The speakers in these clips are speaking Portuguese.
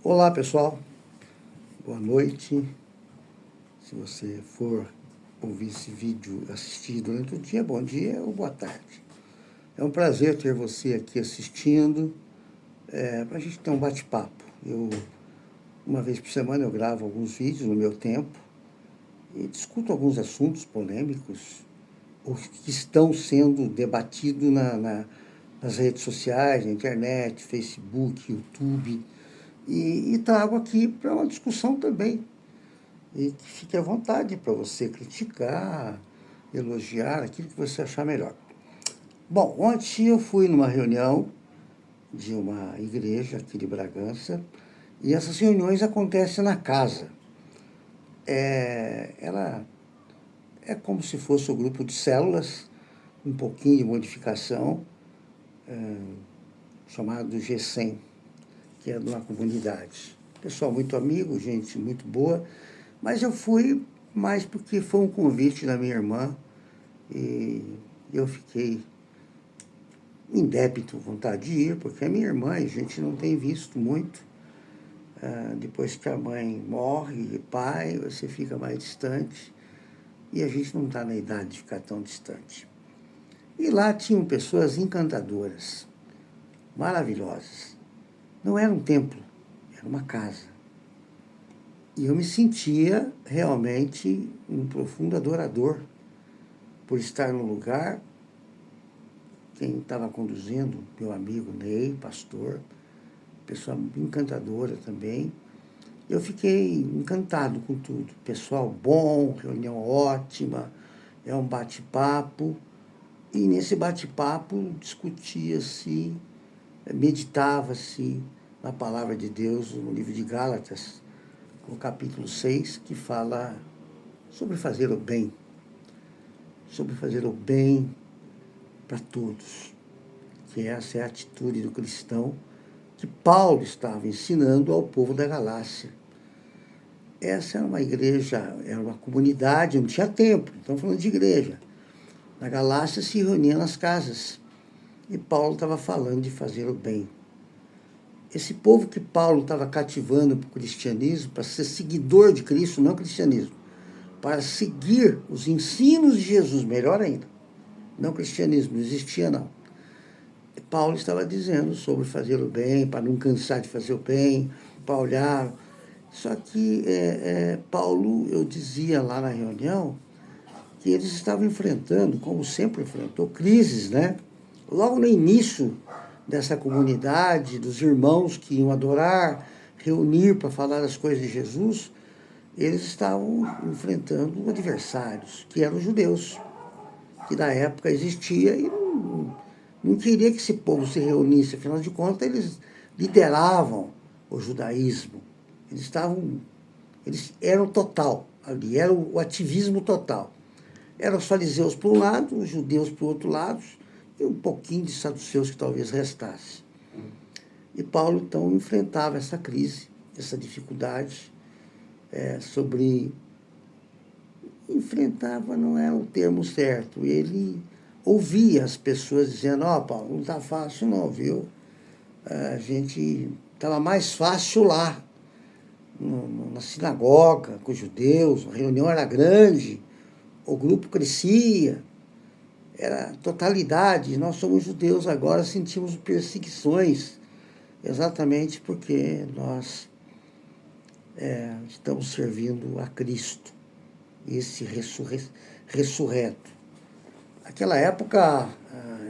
Olá pessoal, boa noite. Se você for ouvir esse vídeo, assistir durante o dia, bom dia ou boa tarde. É um prazer ter você aqui assistindo, para a gente ter um bate-papo. Uma vez por semana, eu gravo alguns vídeos no meu tempo e discuto alguns assuntos polêmicos, os que estão sendo debatidos nas redes sociais, na internet, Facebook, YouTube, e trago aqui para uma discussão também. E que fique à vontade para você criticar, elogiar, aquilo que você achar melhor. Bom, ontem eu fui numa reunião de uma igreja aqui de Bragança, e essas reuniões acontecem na casa. Ela é como se fosse um grupo de células, um pouquinho de modificação, chamado G100, que é de uma comunidade. Pessoal muito amigo, gente muito boa, mas eu fui mais porque foi um convite da minha irmã e eu fiquei em débito, vontade de ir, porque é minha irmã e a gente não tem visto muito. Depois que a mãe morre, e pai, você fica mais distante e a gente não está na idade de ficar tão distante. E lá tinham pessoas encantadoras, maravilhosas. Não era um templo, era uma casa. E eu me sentia realmente um profundo adorador por estar num lugar. Quem estava conduzindo, meu amigo Ney, pastor, pessoa encantadora também. Eu fiquei encantado com tudo. Pessoal bom, reunião ótima, é um bate-papo. E nesse bate-papo discutia-se, meditava-se na palavra de Deus, no livro de Gálatas, no capítulo 6, que fala sobre fazer o bem. Sobre fazer o bem para todos. Que essa é a atitude do cristão que Paulo estava ensinando ao povo da Galácia. Essa era uma igreja, era uma comunidade, não tinha templo, estamos falando de igreja. Na Galácia se reunia nas casas. E Paulo estava falando de fazer o bem. Esse povo que Paulo estava cativando para o cristianismo, para ser seguidor de Cristo, não cristianismo, para seguir os ensinos de Jesus, melhor ainda. Não cristianismo, não existia não. Paulo estava dizendo sobre fazer o bem, para não cansar de fazer o bem, para olhar. Só que Paulo, eu dizia lá na reunião, que eles estavam enfrentando, como sempre enfrentou, crises, né? Logo no início dessa comunidade, dos irmãos que iam adorar, reunir para falar as coisas de Jesus, eles estavam enfrentando adversários, que eram os judeus, que na época existia e não queria que esse povo se reunisse. Afinal de contas, eles lideravam o judaísmo. Eles eram total ali, era o ativismo total. Eram os fariseus por um lado, os judeus por outro lado, e um pouquinho de saduceus que talvez restasse. E Paulo, então, enfrentava essa crise, essa dificuldade, enfrentava não é o termo certo. Ele ouvia as pessoas dizendo, Paulo, não está fácil não, viu? A gente estava mais fácil lá, na sinagoga, com os judeus, a reunião era grande, o grupo crescia, era totalidade. Nós somos judeus agora, sentimos perseguições, exatamente porque nós estamos servindo a Cristo, esse ressurreto. Aquela época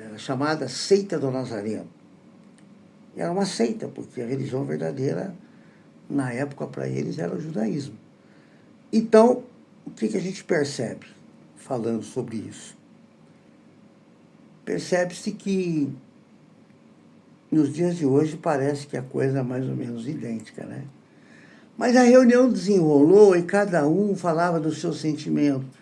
era chamada seita do Nazareno. Era uma seita, porque a religião verdadeira, na época, para eles, era o judaísmo. Então, o que a gente percebe falando sobre isso? Percebe-se que nos dias de hoje parece que a coisa é mais ou menos idêntica, né? Mas a reunião desenrolou e cada um falava do seu sentimento.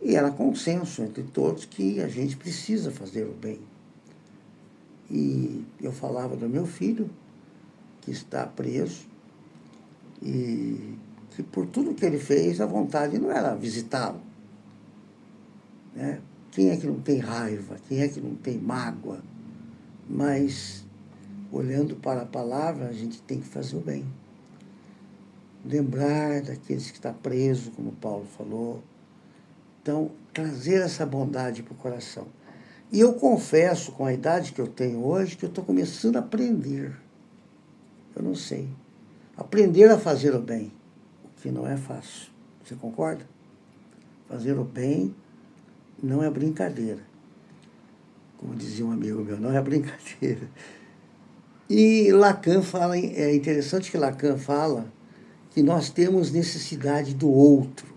E era consenso entre todos que a gente precisa fazer o bem. E eu falava do meu filho, que está preso, e que por tudo que ele fez, a vontade não era visitá-lo. Quem é que não tem raiva? Quem é que não tem mágoa? Mas olhando para a palavra, a gente tem que fazer o bem. Lembrar daqueles que estão presos, como Paulo falou. Então, trazer essa bondade para o coração. E eu confesso, com a idade que eu tenho hoje, que eu estou começando a aprender. Eu não sei. Aprender a fazer o bem, o que não é fácil. Você concorda? Fazer o bem não é brincadeira. Como dizia um amigo meu, não é brincadeira. E Lacan fala, é interessante que Lacan fala que nós temos necessidade do outro.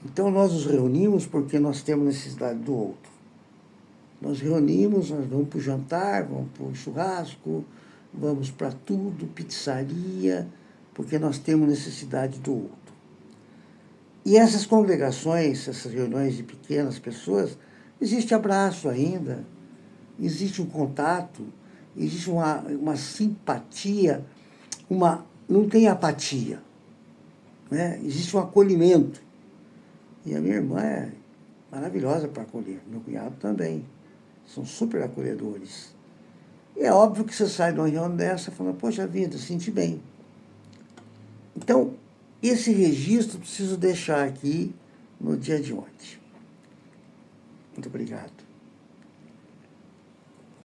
Então nós nos reunimos porque nós temos necessidade do outro. Nós reunimos, nós vamos para o jantar, vamos para o churrasco, vamos para tudo, pizzaria, porque nós temos necessidade do outro. E essas congregações, essas reuniões de pequenas pessoas, existe abraço ainda, existe um contato, existe uma simpatia, não tem apatia, né? Existe um acolhimento. E a minha irmã é maravilhosa para acolher, meu cunhado também, são super acolhedores. E é óbvio que você sai de uma reunião dessa e fala, poxa vida, senti bem. Então, esse registro preciso deixar aqui no dia de ontem. Muito obrigado.